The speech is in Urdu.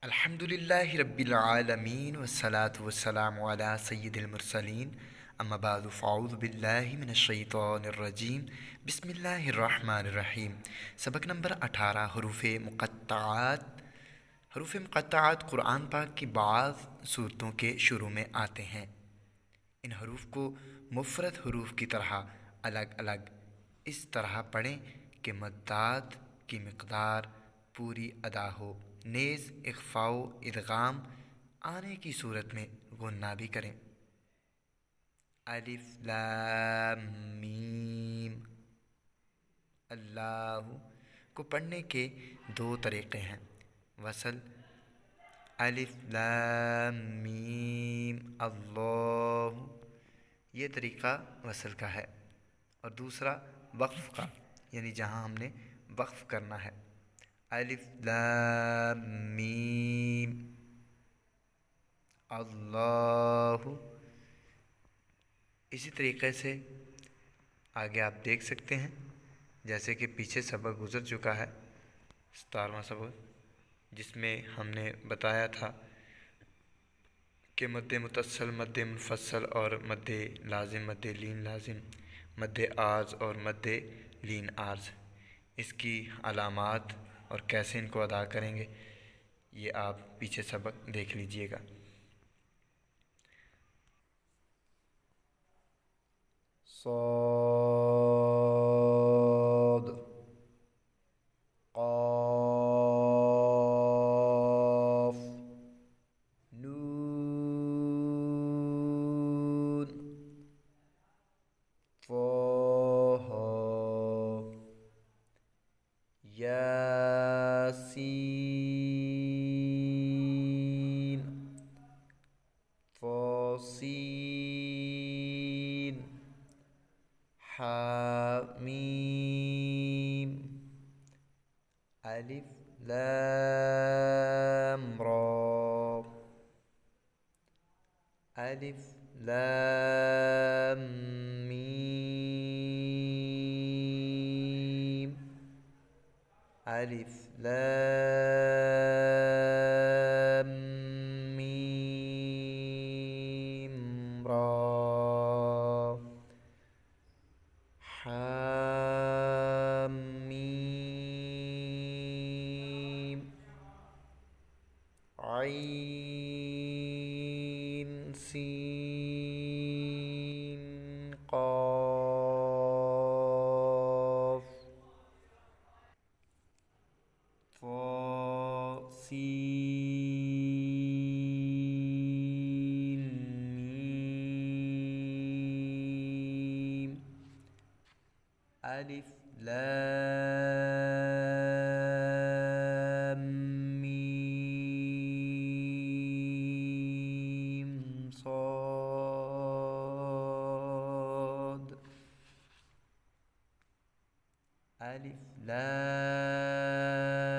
الحمدللہ رب العالمین والصلاة والسلام علی سید المرسلین اما بعد فاعوذ باللہ من الشیطان الرجیم بسم اللہ الرحمن الرحیم۔ سبق نمبر 18 حروف مقطعات۔ حروف مقطعات قرآن پاک کی بعض صورتوں کے شروع میں آتے ہیں۔ ان حروف کو مفرد حروف کی طرح الگ الگ اس طرح پڑھیں کہ مدات کی مقدار پوری ادا ہو، نیز اخفاء و ادغام آنے کی صورت میں غنہ بھی کریں۔ الف لام میم۔ اللہ کو پڑھنے کے دو طریقے ہیں، وصل الف لام میم اللہ، یہ طریقہ وصل کا ہے، اور دوسرا وقف کا، یعنی جہاں ہم نے وقف کرنا ہے، الف لام میم اللہ۔ اسی طریقے سے آگے آپ دیکھ سکتے ہیں، جیسے کہ پیچھے سبق گزر چکا ہے 17واں سبق، جس میں ہم نے بتایا تھا کہ مد متصل، مد منفصل اور مد لازم، مد لین لازم، مد عارض اور مد لین عارض، اس کی علامات اور کیسے ان کو ادا کریں گے، یہ آپ پیچھے سبق دیکھ لیجئے گا۔ صاد، قاف، نون، طه، یاسین، طاسین، حامیم، الف لام را، الف لام میم، الف لام میم را، حامیم، عین سین قاف، طا سین میم، الف لام میم صاد، الف لام